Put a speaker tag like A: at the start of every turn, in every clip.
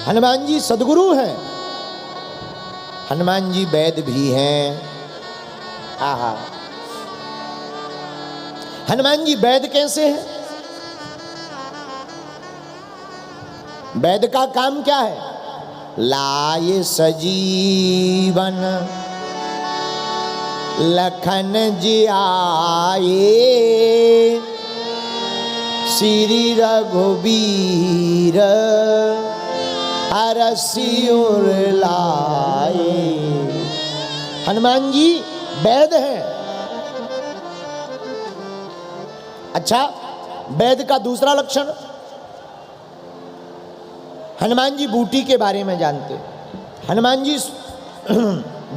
A: हनुमान जी सद्गुरु हैं, हनुमान जी वैद भी हैं। आहा, हनुमान जी वैद कैसे हैं? वैद का काम क्या है? लाए सजीवन लखन जी आए, श्री रघुबीर हरसिउर लाए। हनुमान जी वैद हैं। अच्छा, वैद का दूसरा लक्षण, हनुमान जी बूटी के बारे में जानते। हनुमान जी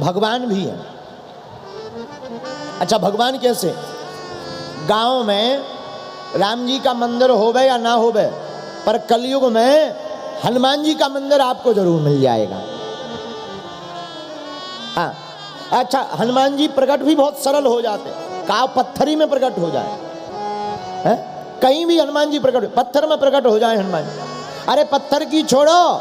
A: भगवान भी हैं। अच्छा, भगवान कैसे? गांव में राम जी का मंदिर होवे या ना होवे, पर कलयुग में हनुमान जी का मंदिर आपको जरूर मिल जाएगा। हाँ, अच्छा, हनुमान जी प्रकट भी बहुत सरल हो जाते। काव पत्थरी में प्रकट हो जाए है? कहीं भी हनुमान जी प्रकट, पत्थर में प्रकट हो जाए हनुमान जी। अरे पत्थर की छोड़ो,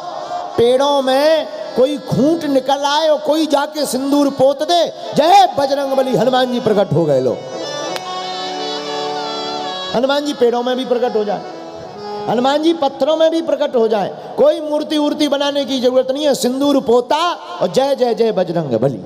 A: पेड़ों में कोई खूंट निकल आए और कोई जाके सिंदूर पोत दे, जय बजरंगबली, हनुमान जी प्रकट हो गए। लो, हनुमान जी पेड़ों में भी प्रकट हो जाए, हनुमान जी पत्थरों में भी प्रकट हो जाए। कोई मूर्ति उर्ति बनाने की जरूरत नहीं है, सिंदूर पोता और जय जय जय बजरंगबली।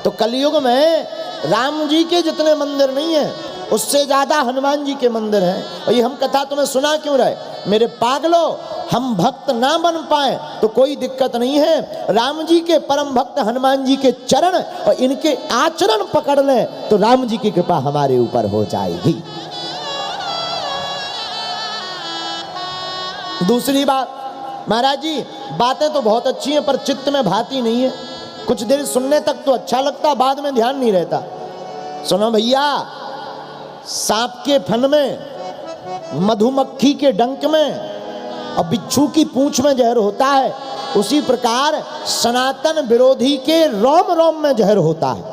A: तो कलयुग में राम जी के जितने मंदिर नहीं है, उससे ज्यादा हनुमान जी के मंदिर हैं। और ये हम कथा तुम्हें सुना क्यों रहे? मेरे पागलो, हम भक्त ना बन पाए तो कोई दिक्कत नहीं है। राम जी के परम भक्त हनुमान जी के चरण और इनके आचरण पकड़ लें तो राम जी की कृपा हमारे ऊपर हो जाएगी। दूसरी बात, महाराज जी बातें तो बहुत अच्छी हैं पर चित्त में भाती नहीं है। कुछ देर सुनने तक तो अच्छा लगता, बाद में ध्यान नहीं रहता। सुनो भैया, सांप के फन में, मधुमक्खी के डंक में और बिच्छू की पूंछ में जहर होता है, उसी प्रकार सनातन विरोधी के रोम रोम में जहर होता है।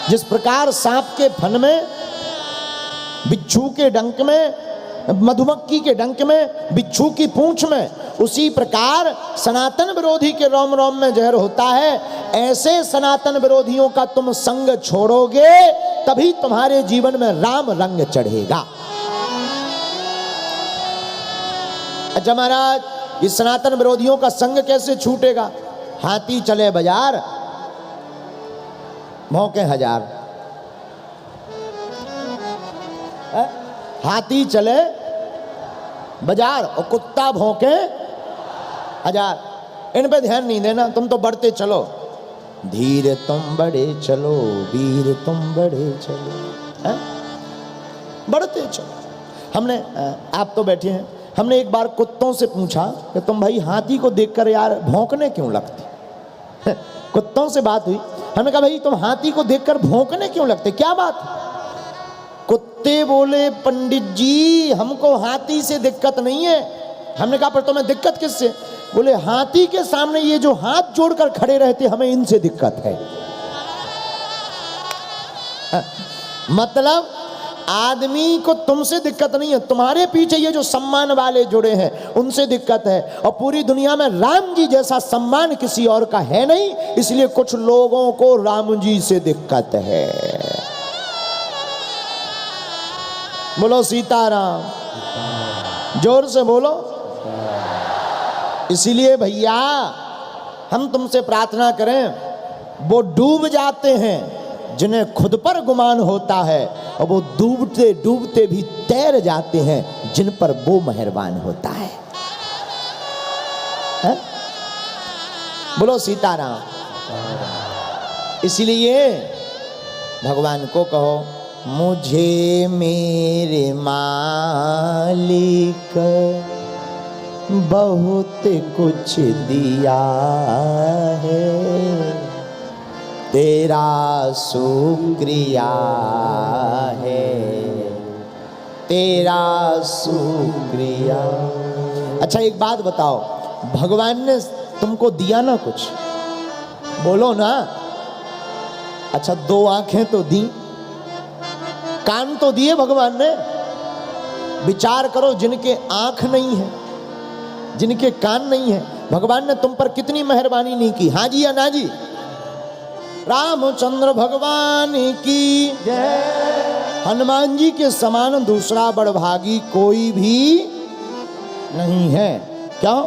A: जिस प्रकार सांप के फन में, बिच्छू के डंक में, मधुमक्खी के डंक में, बिच्छू की पूंछ में, उसी प्रकार सनातन विरोधी के रोम रोम में जहर होता है। ऐसे सनातन विरोधियों का तुम संग छोड़ोगे तभी तुम्हारे जीवन में राम रंग चढ़ेगा। अच्छा महाराज, ये सनातन विरोधियों का संग कैसे छूटेगा? हाथी चले बाजार, भौंके हजार। हाथी चले बाजार और कुत्ता भौंके हजार। इन पे ध्यान नहीं देना, तुम तो बढ़ते चलो। धीरे तुम बढ़े चलो, वीर तुम बढ़े चलो, है? बढ़ते चलो। हमने, आप तो बैठे हैं, हमने एक बार कुत्तों से पूछा कि तुम भाई हाथी को देखकर यार भौंकने क्यों लगते? कुत्तों से बात हुई, हमने कहा भाई तुम हाथी को देखकर भौंकने क्यों लगते, क्या बात? कुत्ते बोले पंडित जी हमको हाथी से दिक्कत नहीं है। हमने कहा पर तुम्हें दिक्कत किससे? बोले हाथी के सामने ये जो हाथ जोड़कर खड़े रहते हमें इनसे दिक्कत है। मतलब आदमी को तुमसे दिक्कत नहीं है, तुम्हारे पीछे ये जो सम्मान वाले जुड़े हैं उनसे दिक्कत है। और पूरी दुनिया में राम जी जैसा सम्मान किसी और का है नहीं, इसलिए कुछ लोगों को राम जी से दिक्कत है। बोलो सीताराम, जोर से बोलो। इसीलिए भैया हम तुमसे प्रार्थना करें, वो डूब जाते हैं जिन्हें खुद पर गुमान होता है, और वो डूबते डूबते भी तैर जाते हैं जिन पर वो मेहरबान होता है। बोलो सीताराम। इसलिए भगवान को कहो, मुझे मेरे मालिक बहुत कुछ दिया है, तेरा शुक्रिया है, तेरा शुक्रिया। अच्छा एक बात बताओ, भगवान ने तुमको दिया ना कुछ, बोलो ना। अच्छा 2 आंखें तो दी, कान तो दिए भगवान ने, विचार करो, जिनके आंख नहीं है, जिनके कान नहीं है, भगवान ने तुम पर कितनी मेहरबानी नहीं की। हाँ जी या ना जी? रामचंद्र भगवान की जय। हनुमान जी के समान दूसरा बड़भागी कोई भी नहीं है। क्यों?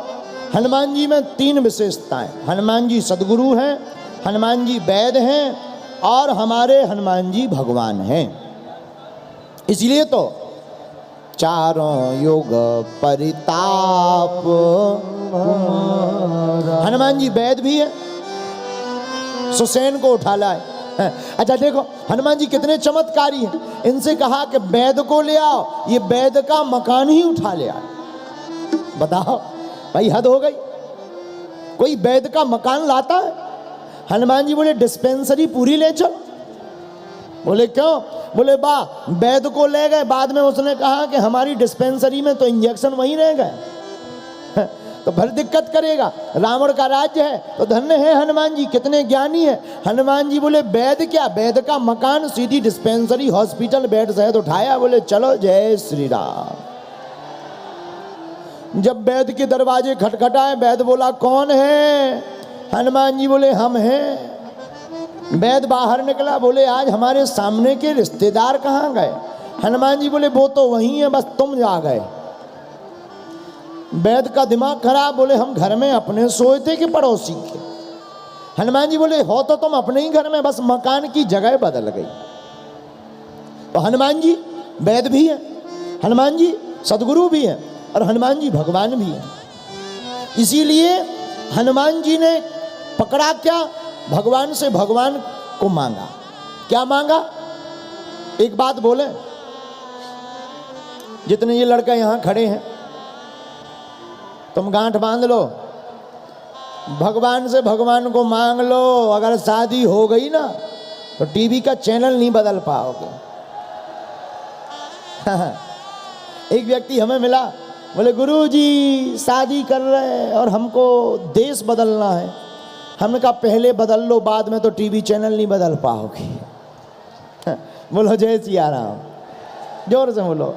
A: हनुमान जी में 3 विशेषताएं। हनुमान जी सद्गुरु हैं, हनुमान जी वैद्य हैं, और हमारे हनुमान जी भगवान हैं। इसलिए तो चारों युग परिताप, हनुमान जी वैद्य भी है, सुसैन को उठा लाए। अच्छा देखो हनुमान जी कितने चमत्कारी हैं। इनसे कहा कि वैद्य को ले आओ, ये वैद्य का मकान ही उठा ले आए। बताओ भाई, हद हो गई। कोई वैद्य का मकान लाता है? हनुमान जी बोले डिस्पेंसरी पूरी ले चल। बोले क्यों? बोले बा वैद्य को ले गए, बाद में उसने कहा कि हमारी डिस्पेंसरी में तो इंजेक्शन वहीं रह गए, तो फिर दिक्कत करेगा। रावण का राज्य है, तो धन्य है हनुमान जी, कितने ज्ञानी है। हनुमान जी बोले वैद्य क्या, वैद्य का मकान, सीधी डिस्पेंसरी हॉस्पिटल बेड सहित उठाया। बोले चलो जय श्री राम। जब वैद्य के दरवाजे खटखटाए, वैद्य बोला कौन है? हनुमान जी बोले हम हैं। वैद्य बाहर निकला, बोले आज हमारे सामने के रिश्तेदार कहाँ गए? हनुमान जी बोले वो तो वहीं है, बस तुम जा गए। वैद्य का दिमाग खराब, बोले हम घर में अपने सोए थे कि पड़ोसी के? हनुमान जी बोले हो तो तुम अपने ही घर में, बस मकान की जगह बदल गई। तो हनुमान जी वैद्य भी है, हनुमान जी सद्गुरु भी है, और हनुमान जी भगवान भी है। इसीलिए हनुमान जी ने पकड़ा क्या? भगवान से भगवान को मांगा। क्या मांगा? एक बात बोले, जितने ये लड़का यहां खड़े हैं, तुम गांठ बांध लो, भगवान से भगवान को मांग लो। अगर शादी हो गई ना तो टीवी का चैनल नहीं बदल पाओगे। एक व्यक्ति हमें मिला, बोले गुरुजी शादी कर रहे हैं और हमको देश बदलना है। हमने कहा पहले बदल लो, बाद में तो टीवी चैनल नहीं बदल पाओगे। बोलो जय सिया राम, जोर से बोलो।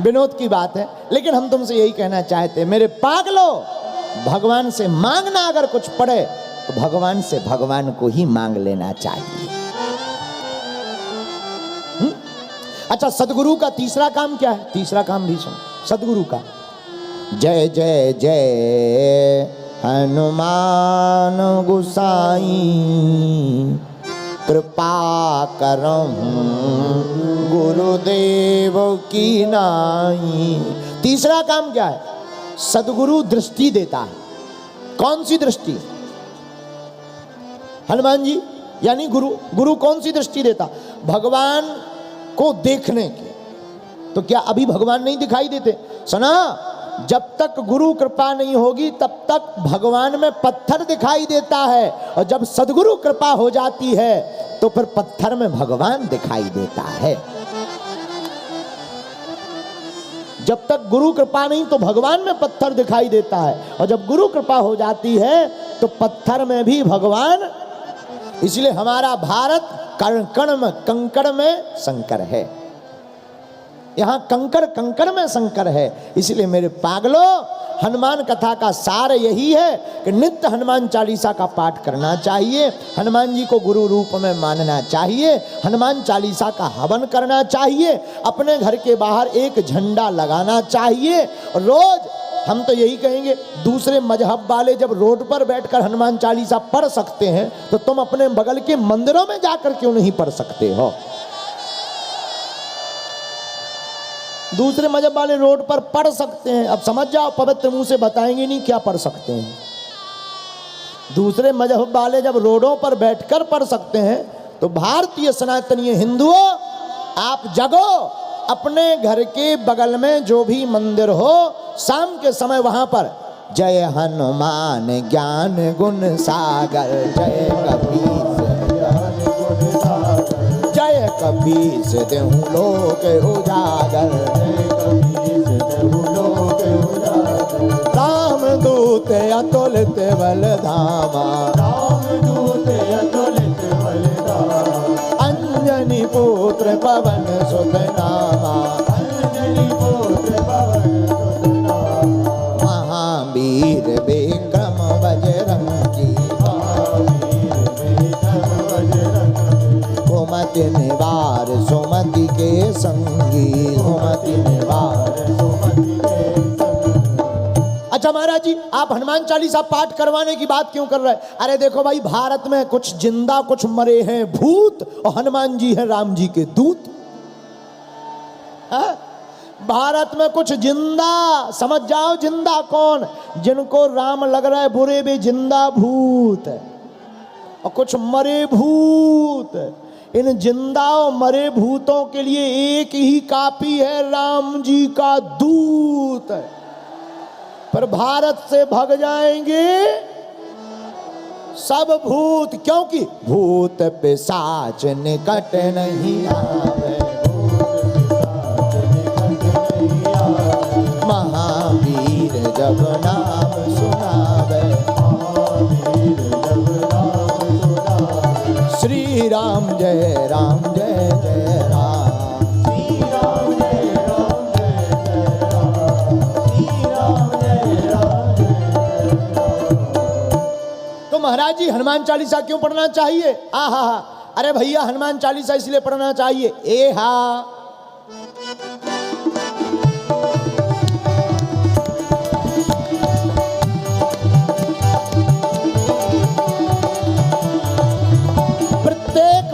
A: विनोद की बात है, लेकिन हम तुमसे यही कहना चाहते हैं, मेरे पागलो, भगवान से मांगना अगर कुछ पड़े तो भगवान से भगवान को ही मांग लेना चाहिए। अच्छा सदगुरु का तीसरा काम क्या है? तीसरा काम भी सुन सदगुरु का। जय जय जय हनुमान गोसाई, कृपा करहूं गुरुदेव की नाई। तीसरा काम क्या है? सदगुरु दृष्टि देता है। कौन सी दृष्टि? हनुमान जी यानी गुरु। गुरु कौन सी दृष्टि देता? भगवान को देखने की। तो क्या अभी भगवान नहीं दिखाई देते? सुना, जब तक गुरु कृपा नहीं होगी तब तक भगवान में पत्थर दिखाई देता है, और जब सदगुरु कृपा हो जाती है तो फिर पत्थर में भगवान दिखाई देता है। जब तक गुरु कृपा नहीं तो भगवान में पत्थर दिखाई देता है, और जब गुरु कृपा हो जाती है तो पत्थर में भी भगवान। इसलिए हमारा भारत कण कण में कंकड़ में शंकर है। यहाँ कंकड़ कंकड़ में शंकर है। इसलिए मेरे पागलो, हनुमान कथा का सार यही है कि नित्य हनुमान चालीसा का पाठ करना चाहिए, हनुमान जी को गुरु रूप में मानना चाहिए, हनुमान चालीसा का हवन करना चाहिए, अपने घर के बाहर एक झंडा लगाना चाहिए। रोज हम तो यही कहेंगे, दूसरे मजहब वाले जब रोड पर बैठकर हनुमान चालीसा पढ़ सकते हैं तो तुम अपने बगल के मंदिरों में जाकर क्यों नहीं पढ़ सकते हो? दूसरे मजहब वाले रोड पर पढ़ सकते हैं, अब समझ जाओ, पवित्र मुंह से बताएंगे नहीं क्या पढ़ सकते हैं। दूसरे मजहब वाले जब रोडों पर बैठकर पढ़ सकते हैं तो भारतीय सनातनीय हिंदुओं, आप जगो, अपने घर के बगल में जो भी मंदिर हो, शाम के समय वहां पर जय हनुमान ज्ञान गुण सागर, जय कबीर जय कबीर देहु लोक उजागर, राम दूत अतुलित बल धामा, अंजनी पुत्र पवन सुत नामा, अच्छा महाराज जी, आप हनुमान चालीसा पाठ करवाने की बात क्यों कर रहे हैं? अरे देखो भाई, भारत में कुछ जिंदा कुछ मरे हैं भूत, और हनुमान जी हैं राम जी के दूत। भारत में कुछ जिंदा, समझ जाओ जिंदा कौन, जिनको राम लग रहा है बुरे भी जिंदा भूत है, और कुछ मरे भूत। इन जिंदा और मरे भूतों के लिए एक ही काफी है, राम जी का दूत। पर भारत से भग जाएंगे सब भूत, क्योंकि भूत पिशाच निकट नहीं आवे, महावीर जब नाम सुनावे, श्री राम जय राम जय जय राम, श्री राम जय राम जय जय राम, श्री राम जय राम जय राम। तो महाराज जी, हनुमान चालीसा क्यों पढ़ना चाहिए? आहा, अरे भैया, हनुमान चालीसा इसलिए पढ़ना चाहिए, ए हा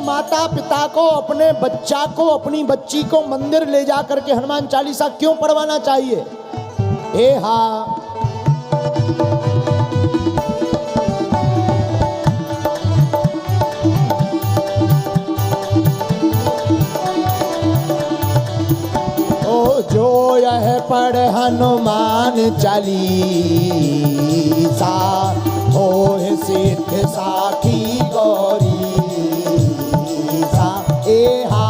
A: माता पिता को अपने बच्चा को, अपनी बच्ची को मंदिर ले जा करके हनुमान चालीसा क्यों पढ़वाना चाहिए? ए हा, ओ जो यह पढ़ हनुमान चालीसा, हो सिद्ध साखी गौरी। ए हा,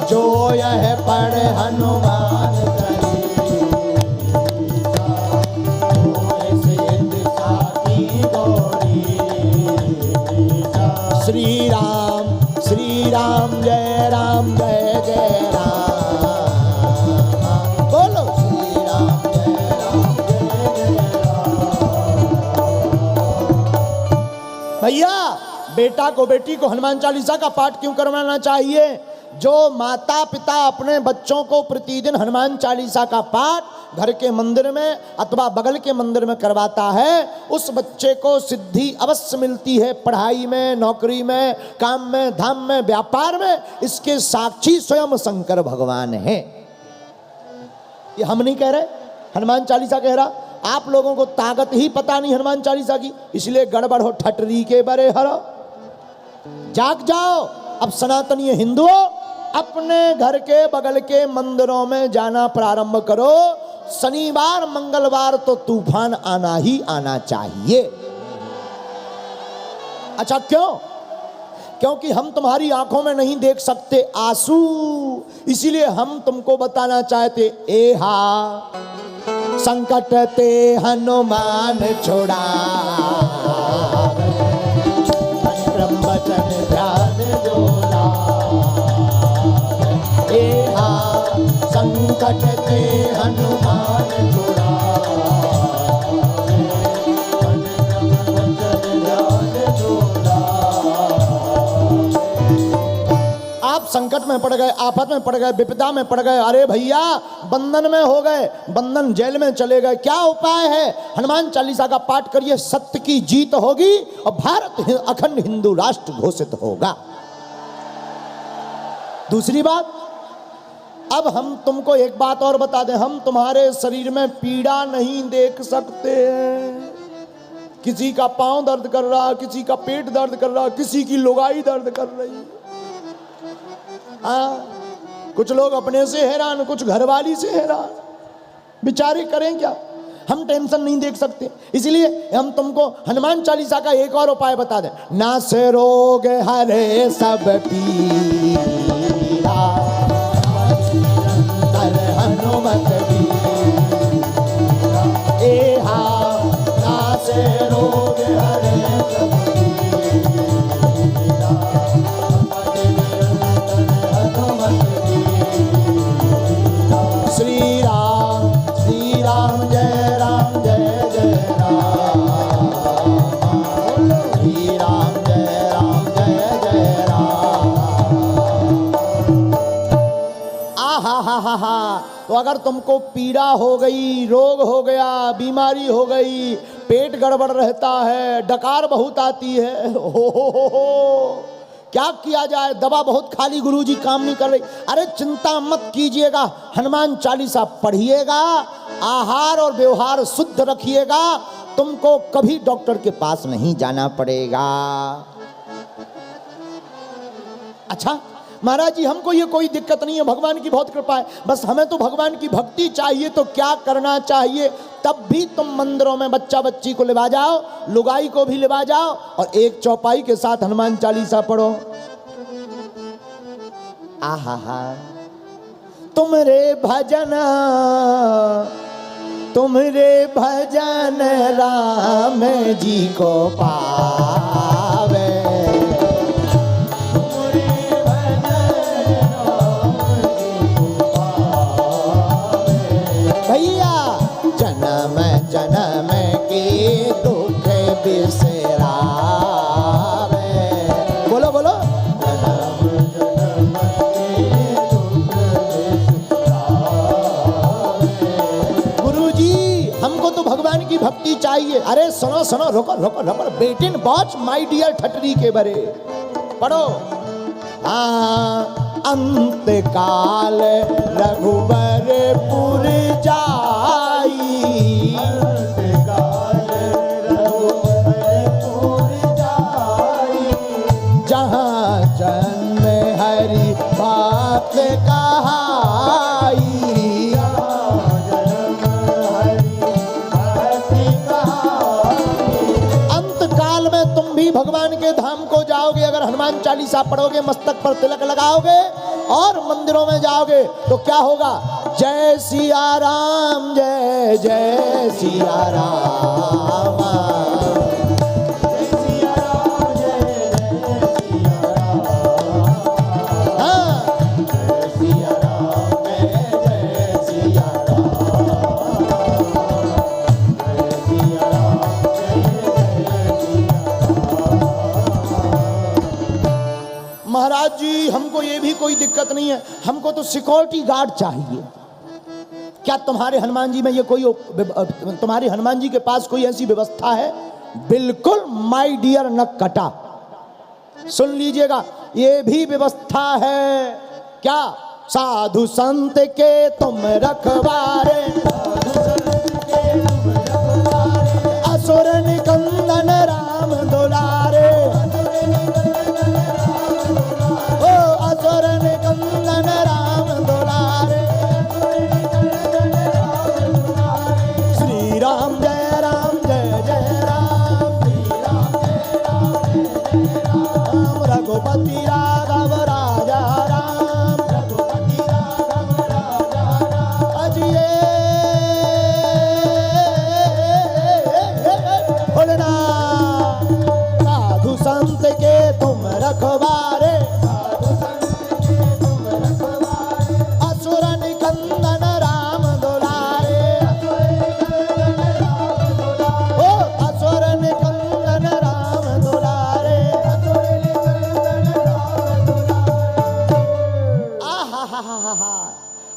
A: जो यह पढ़ हनुमान चालीसा, होए सिद्ध साखी गौरी। श्री राम जय राम जय जय राम, बोलो श्री राम जय राम जय जय राम। भैया, बेटा को बेटी को हनुमान चालीसा का पाठ क्यों करवाना चाहिए? जो माता पिता अपने बच्चों को प्रतिदिन हनुमान चालीसा का पाठ घर के मंदिर में अथवा बगल के मंदिर में करवाता है, उस बच्चे को सिद्धि अवश्य मिलती है, पढ़ाई में, नौकरी में, काम में, धाम में, व्यापार में। इसके साक्षी स्वयं शंकर भगवान हैं। ये हम नहीं कह रहे, हनुमान चालीसा कह रहा। आप लोगों को ताकत ही पता नहीं हनुमान चालीसा की, इसलिए गड़बड़ हो ठटरी के बरे हरो। जाग जाओ। अब सनातनी हिंदुओं, अपने घर के बगल के मंदिरों में जाना प्रारंभ करो। शनिवार मंगलवार तो तूफान आना ही आना चाहिए। अच्छा, क्यों? क्योंकि हम तुम्हारी आंखों में नहीं देख सकते आंसू, इसीलिए हम तुमको बताना चाहते, ए हा, संकट ते हनुमान छुड़ा, वचन ध्यान जोला। ए हा, संकट ते हनुमान छुड़ा, वचन ध्यान जोला। आप संकट में पड़ गए, आफत में पड़ गए, विपदा में पड़ गए, अरे भैया बंधन में हो गए, बंधन जेल में चले गए, क्या उपाय है? हनुमान चालीसा का पाठ करिए, सत्य की जीत होगी और भारत अखंड हिंदू राष्ट्र घोषित होगा। दूसरी बात, अब हम तुमको एक बात और बता दें, हम तुम्हारे शरीर में पीड़ा नहीं देख सकते हैं। किसी का पांव दर्द कर रहा, किसी का पेट दर्द कर रहा, किसी की लुगाई दर्द कर रही। कुछ लोग अपने से हैरान, कुछ घरवाली से हैरान, बेचारे करें क्या? हम टेंशन नहीं देख सकते, इसलिए हम तुमको हनुमान चालीसा का एक और उपाय बता दें। ना से रोग हरे सब पीरा, हनुमत बीरा। ए हा, ना से रोग हरे सब पीरा, हनुमत बीरा। श्री राम जय राम जय जय राम, श्री राम जय जय राम। आ हा हा हा आहा, तो अगर तुमको पीड़ा हो गई, रोग हो गया, बीमारी हो गई, पेट गड़बड़ रहता है, डकार बहुत आती है, हो, क्या किया जाए, दवा बहुत खाली गुरुजी काम नहीं कर रही, अरे चिंता मत कीजिएगा, हनुमान चालीसा पढ़िएगा, आहार और व्यवहार शुद्ध रखिएगा, तुमको कभी डॉक्टर के पास नहीं जाना पड़ेगा। अच्छा महाराज जी, हमको ये कोई दिक्कत नहीं है, भगवान की बहुत कृपा है, बस हमें तो भगवान की भक्ति चाहिए, तो क्या करना चाहिए? तब भी तुम मंदिरों में बच्चा बच्ची को लेवा जाओ, लुगाई को भी लेवा जाओ, और एक चौपाई के साथ हनुमान चालीसा पढ़ो। आहा, तुमरे भजन राम जी को पावे, भैया जन्म जन्म के दुख बिसरावे, बोलो बोलो, गुरुजी हमको तो भगवान की भक्ति चाहिए। अरे सुनो सुनो, रोको रोको रोको, बेटिन वॉच माय डियर ठटरी के बरे पढ़ो। अंत काल रघुबरपुर जाई, जहाँ जन्म हरि बात कहाई, अंत काल में तुम भी भगवान के धाम को जाओगे अगर हनुमान चालीसा पढ़ोगे, मस्तक पर तिलक लगाओगे और मंदिरों में जाओगे तो क्या होगा? जय सिया राम, जय जय सिया राम, जय सिया राम, जय जय सिया राम, हाँ, जय सिया राम, जय जय सिया राम, जय सिया राम, जय जय। महाराज जी हमको ये भी कोई दिक्कत नहीं है, हमको तो सिक्योरिटी गार्ड चाहिए। क्या तुम्हारे हनुमान जी में ये कोई, तुम्हारे हनुमान जी के पास कोई ऐसी व्यवस्था है? बिल्कुल माय डियर नक्कटा, सुन लीजिएगा, ये भी व्यवस्था है। क्या? साधु संत के तुम रखवारे, असुर निकंदन राम दुलारे, रघुपति राघव राजा राम, रघुपति राघव राजा राम, अजिए बोलना, साधु संत के तुम रखवारे, साधु संत के तुम रखवारे, असुर निकंदन राम दुलारे, ओ असुर निकंदन राम दुलारे,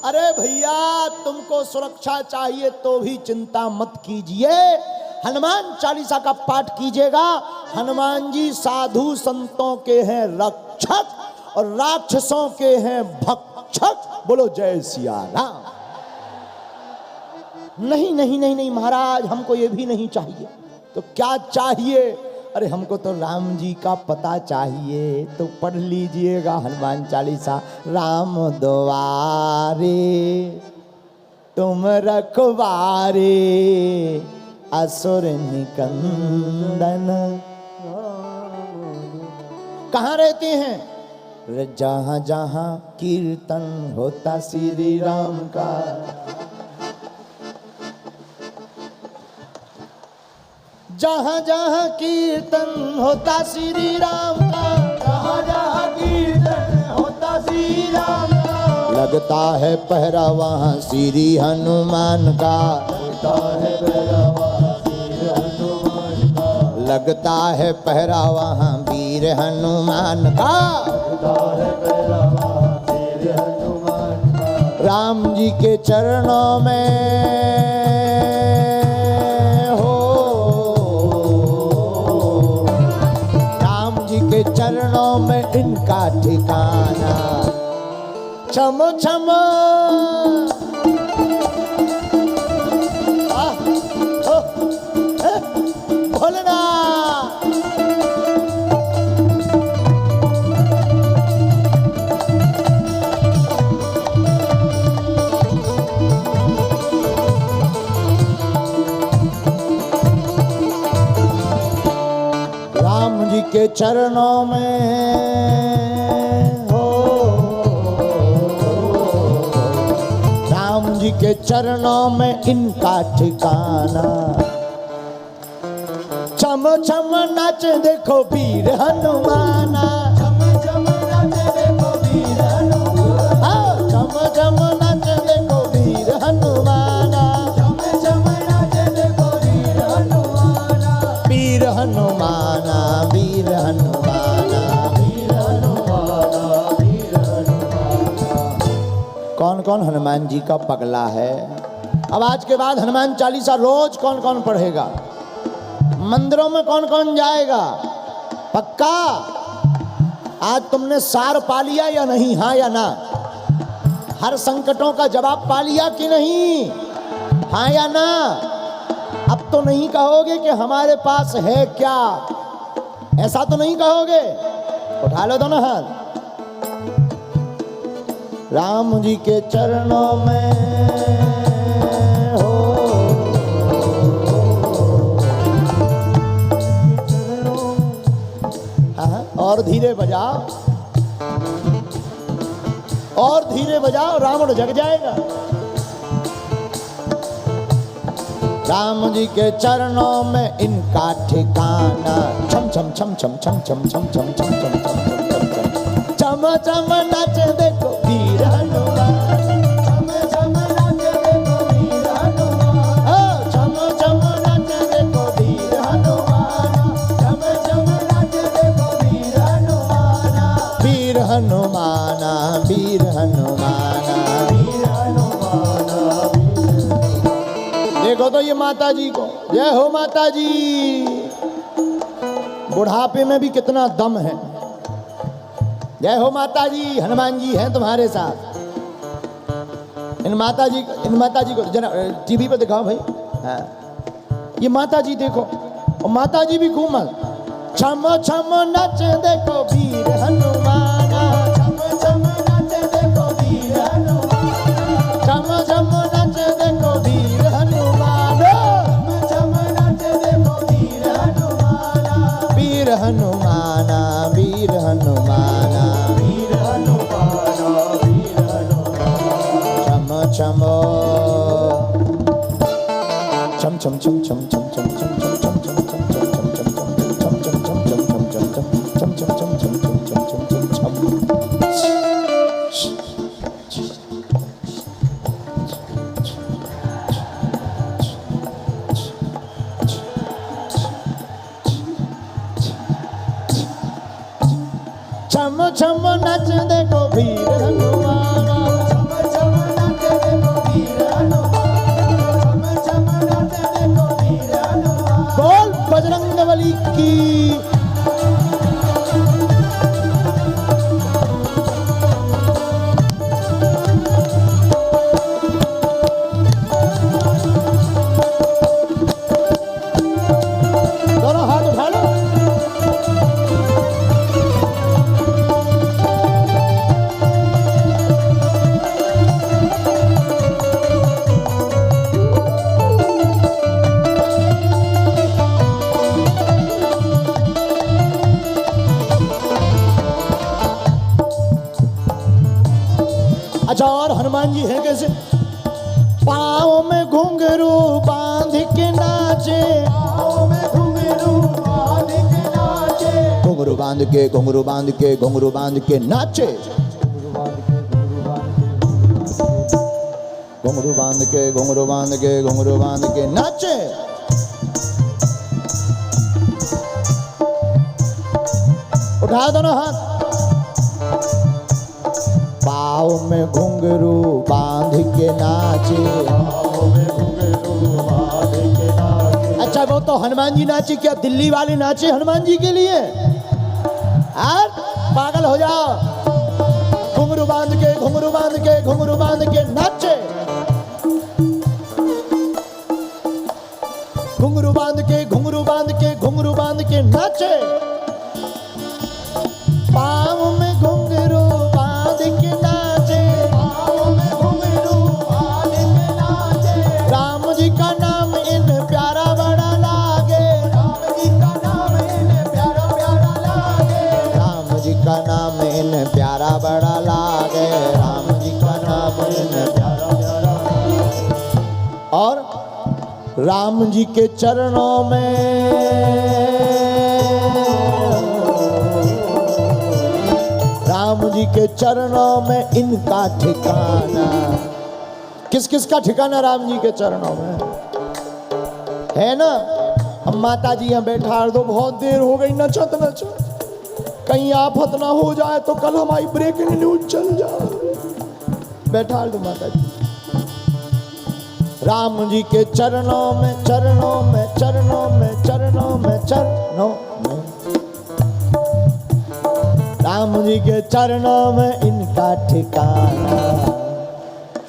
A: अरे भैया तुमको सुरक्षा चाहिए तो भी चिंता मत कीजिए, हनुमान चालीसा का पाठ कीजिएगा। हनुमान जी साधु संतों के हैं रक्षक और राक्षसों के हैं भक्षक। बोलो जय सिया राम। नहीं नहीं नहीं नहीं महाराज, हमको ये भी नहीं चाहिए। तो क्या चाहिए? अरे हमको तो राम जी का पता चाहिए। तो पढ़ लीजिएगा हनुमान चालीसा। राम द्वारे तुम रखवारे, असुर निकंदन। कहाँ रहते हैं? जहाँ जहाँ कीर्तन होता श्री राम का, जहाँ जहाँ कीर्तन होता श्री राम का, जहाँ जहाँ कीर्तन होता श्री राम का, लगता है पहरा वहाँ श्री हनुमान का, लगता है पहरा वहाँ श्री हनुमान का, लगता है पहरा वहाँ वीर हनुमान का, लगता है पहरा वहाँ वीर हनुमान का। राम जी के चरणों में हो, राम जी के चरणों में इनका ठिकाना। छम छम भोलना। राम जी के चरणों में हो, राम जी के चरणों में इनका ठिकाना। छम छम नाच देखो वीर हनुमाना, छम छम नाच देखो वीर हनुमाना, छम छम नाच देखो वीर हनुमाना, छम छम नाच देखो वीर हनुमाना, वीर हनुमाना, वीर हनुमाना, वीर हनुमाना, वीर हनुमाना। कौन कौन हनुमान जी का पगला है? अब आज के बाद हनुमान चालीसा रोज कौन कौन पढ़ेगा? मंदिरों में कौन कौन जाएगा? पक्का? आज तुमने सार पा लिया या नहीं? हाँ या ना? हर संकटों का जवाब पा लिया कि नहीं? हाँ या ना? अब तो नहीं कहोगे कि हमारे पास है क्या, ऐसा तो नहीं कहोगे। उठा लो दोनों हाथ। राम जी के चरणों में और धीरे बजाओ, और धीरे बजाओ, रावण जग जाएगा। राम जी के चरणों में इनका ठिकाना। छम छम छम छम छम छम छम छम छम छम छम छम छम नाच देखो वीर हनुमान, छम छम नाच देखो वीर हनुमान, छम छम नाच देखो वीर हनुमान, छम छम नाच देखो वीर हनुमाना, वीर हनुमाना, वीर हनुमाना, वीर हनुमाना। देखो तो ये माता जी को, जय हो माता जी। बुढ़ापे में भी कितना दम है। जय हो माता जी। हनुमान जी हैं तुम्हारे साथ। इन माता जी को जरा टीवी पे दिखाओ भाई। हाँ, ये माता जी देखो, और माता जी भी घूमल। छम छम नच देखो वीर हनुमाना, छम छम नच देखो वीर हनुमाना, छम छम नच देखो वीर हनुमाना, छम छम नच देखो वीर हनुमाना, वीर हनुमाना, वीर हनुमाना, वीर हनुमाना, वीर हनुमाना। छम छम छम छम छम छम छम छम छम छम छम छम छम छम नच देखो वीर हनुमाना, छम छम नच देखो वीर हनुमाना, छम छम नच देखो वीर हनुमाना। बोल बजरंगबली की। दोनों हाथ उठा लो। अच्छा, और हनुमान जी हैं कैसे? पाँव में घुंघरू बांध के नाचे, पाँव में घुंघरू बांध के नाचे, घुंघरू बांध के, घुंघरू बांध के, घुंघरू बांध के नाचे, घुंघरू बांध के, घुंघरू बांध के, घुंघरू बांध के नाचे। उठा दोनों हाथ। पाँव में घुंघरू बांध के नाचे। अच्छा वो तो हनुमान जी नाचे, क्या दिल्ली वाले नाचे हनुमान जी के लिए? यार पागल हो जाओ। घुंघरू बांध के घुंघरू बांध के घुंघरू बांध के नाचे, घुंघरू बांध के घुंघरू बांध के घुंघरू बांध के नाचे। पाँव में घुंघरू बांध के नाचे, पाँव में घुंघरू बांध के नाचे। राम जी का नाम इन प्यारा बड़ा लागे, राम जी का नाम इन प्यारा प्यारा लागे। राम जी का नाम इन प्यारा बड़ा लागे, राम जी का नाम इन प्यारा प्यारा लागे। और राम जी के चरणों में, राम जी के चरणों में इनका ठिकाना। किस किस का ठिकाना राम जी के चरणों में है ना? हम माता जी यहाँ बैठा दो, बहुत देर हो गई, नचत नचत कहीं आफत ना हो जाए तो कल हमारी ब्रेकिंग न्यूज चल जाए। बैठा दो माता जी राम जी के चरणों में, चरणों में, चरणों में, चरणों में, चरणों में। राम जी के चरणों में इनका ठिकाना।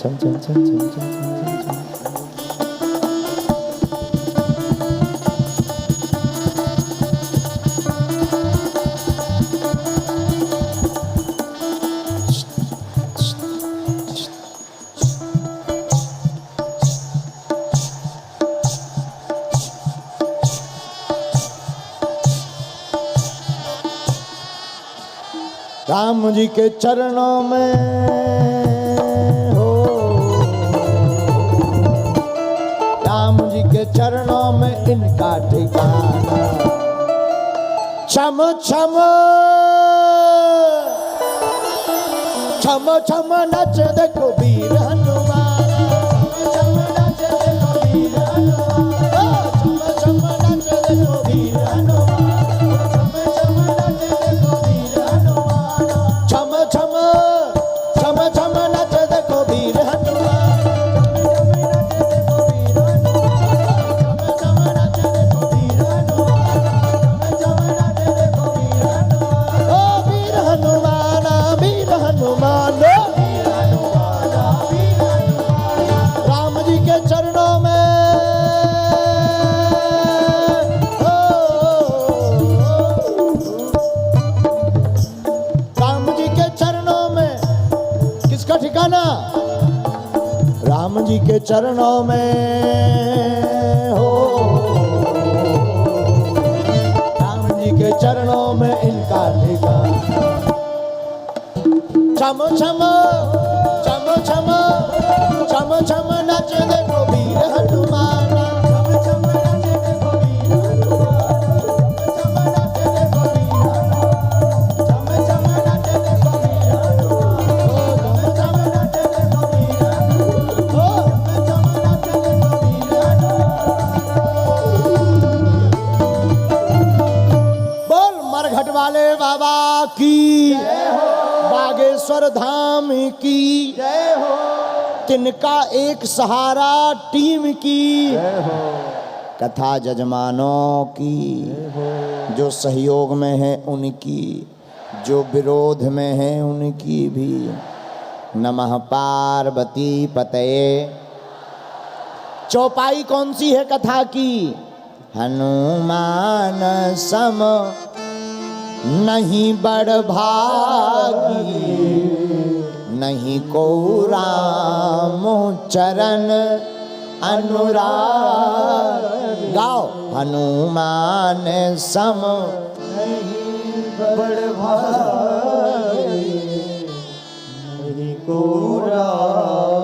A: चम चम चम चम चम चम चम। राम जी के चरणों में हो, राम जी के चरणों में इनका ठिकाना। छम छम छम छम नच देखो वीर हनुमान, छम नच देखो वीर हनुमान, छम छम नच देखो वीर हनुमान, छम छम नच देखो वीर हनुमान। छम छम छम छम नच देखो वीर हनुमान, छम छम नच देखो वीर हनुमान, छम छम नच देखो वीर हनुमान। ओ वीर हनुमान, वीर हनुमान, वीर हनुमान, वीर हनुमान। राम जी के चरणों में ठिकाना। राम जी के चरणों में हो, राम जी के चरणों में इनका ठिकाना। छम छम छम छम छम छम नच देखो वीर हनुमान, छम छम नच देखो वीर हनुमान, छम नच देखो वीर हनुमान, छम छम नच देखो वीर हनुमान। वाले बाबा की बागेश्वर धाम की जय हो। तिनका एक सहारा टीम की कथा जजमानों की, जो सहयोग में है उनकी, जो विरोध में है उनकी भी। नमः पार्वती पतये। चौपाई कौन सी है कथा की? हनुमान सम नहीं बड़ भागी, नहीं को राम चरण अनुराग। गाओ हनुमान सम नहीं बड़ भागी, नहीं को राम